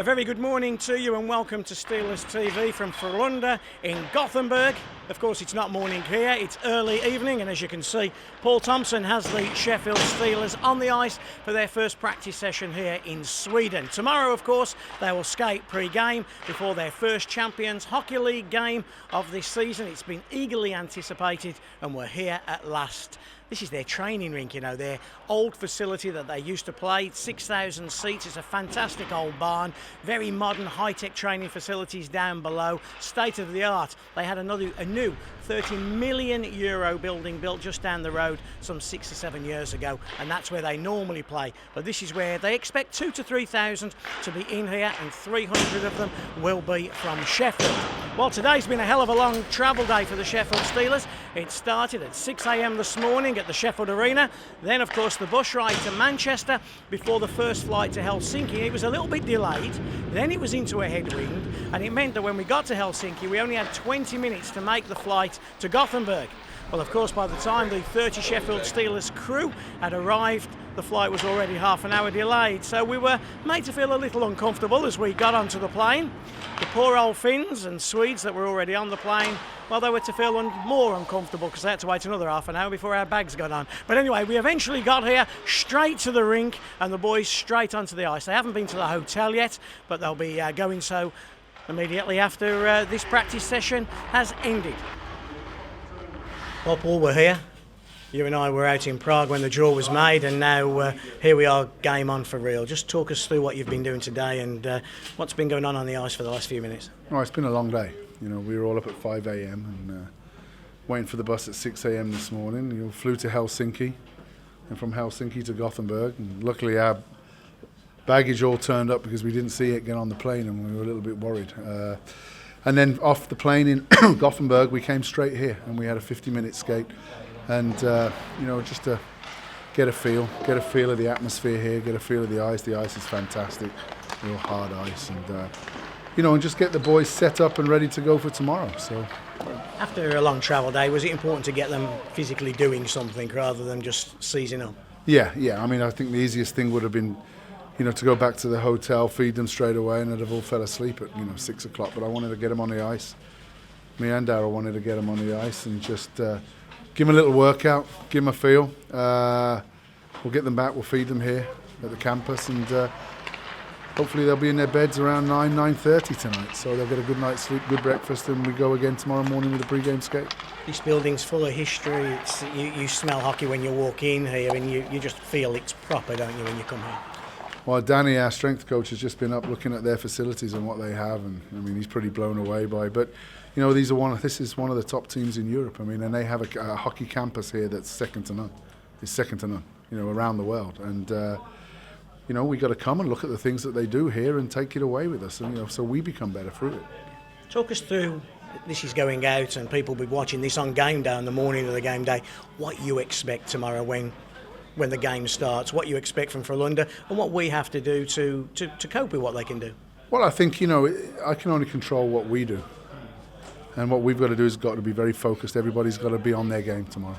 A very good morning to you and welcome to Steelers TV from lunda in Gothenburg. Of course, it's not morning here, it's early evening, and as you can see, Paul Thompson has the Sheffield Steelers on the ice for their first practice session here in Sweden. Tomorrow, of course, they will skate pre-game before their first Champions Hockey League game of this season. It's been eagerly anticipated and we're here at last. This is their training rink, you know, their old facility that they used to play. 6,000 seats. It's a fantastic old barn. Very modern, high-tech training facilities down below. State of the art. They had a new 30 million euro building built just down the road some 6 or 7 years ago, and that's where they normally play. But this is where they expect 2,000 to 3,000 to be in here, and 300 of them will be from Sheffield. Well, today's been a hell of a long travel day for the Sheffield Steelers. It started at 6 a.m. this morning at the Sheffield Arena. Then, of course, the bus ride to Manchester before the first flight to Helsinki. It was a little bit delayed. Then it was into a headwind, and it meant that when we got to Helsinki, we only had 20 minutes to make the flight to Gothenburg. Well, of course, by the time the 30 Sheffield Steelers crew had arrived, the flight was already half an hour delayed. So we were made to feel a little uncomfortable as we got onto the plane. The poor old Finns and Swedes that were already on the plane, well, they were to feel more uncomfortable because they had to wait another half an hour before our bags got on. But anyway, we eventually got here straight to the rink and the boys straight onto the ice. They haven't been to the hotel yet, but they'll be going so immediately after this practice session has ended. Well, Paul, we're here. You and I were out in Prague when the draw was made, and now here we are, game on for real. Just talk us through what you've been doing today and what's been going on the ice for the last few minutes. Oh, it's been a long day. You know, we were all up at 5 a.m. and waiting for the bus at 6 a.m. this morning. You know, flew to Helsinki, and from Helsinki to Gothenburg. And luckily, our baggage all turned up because we didn't see it get on the plane, and we were a little bit worried. And then off the plane in Gothenburg, we came straight here, and we had a 50-minute skate. And you know, just to get a feel of the atmosphere here, get a feel of the ice. The ice is fantastic, real hard ice, and you know, and just get the boys set up and ready to go for tomorrow. So, after a long travel day, was it important to get them physically doing something rather than just seizing up? Yeah. I mean, I think the easiest thing would have been, you know, to go back to the hotel, feed them straight away, and they'd have all fell asleep at 6 o'clock. But I wanted to get them on the ice. Me and Darryl wanted to get them on the ice and just give them a little workout, give them a feel. We'll get them back, we'll feed them here at the campus, and hopefully they'll be in their beds around 9:30 tonight. So they'll get a good night's sleep, good breakfast, and we go again tomorrow morning with a pre-game skate. This building's full of history. You smell hockey when you walk in here, and you just feel it's proper, don't you, when you come here? Well, Danny, our strength coach, has just been up looking at their facilities and what they have, and I mean, he's pretty blown away by it. But you know, this is one of the top teams in Europe. I mean, and they have a hockey campus here that's second to none. It's second to none, you know, around the world. And you know, we got to come and look at the things that they do here and take it away with us, and you know, so we become better through it. Talk us through. This is going out, and people will be watching this on game day on the morning of the game day. What you expect tomorrow when the game starts? What you expect from lunda, and what we have to do to cope with what they can do? Well, I think, you know, I can only control what we do. And what we've got to do is got to be very focused. Everybody's got to be on their game tomorrow.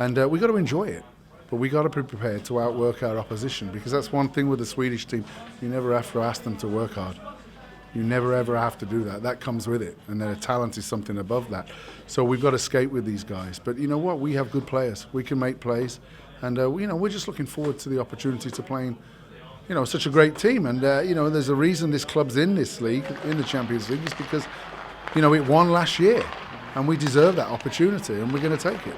And we've got to enjoy it. But we've got to be prepared to outwork our opposition, because that's one thing with the Swedish team. You never have to ask them to work hard. You never ever have to do that. That comes with it. And their talent is something above that. So we've got to skate with these guys. But you know what? We have good players. We can make plays. And you know, we're just looking forward to the opportunity to playing, you know, such a great team. And you know, there's a reason this club's in this league, in the Champions League, is because, you know, it won last year, and we deserve that opportunity, and we're going to take it.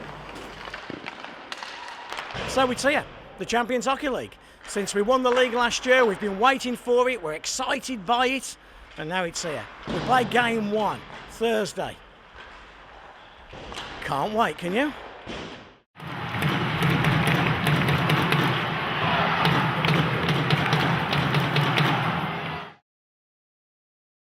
So it's here, the Champions Hockey League. Since we won the league last year, we've been waiting for it, we're excited by it, and now it's here. We play game 1, Thursday. Can't wait, can you?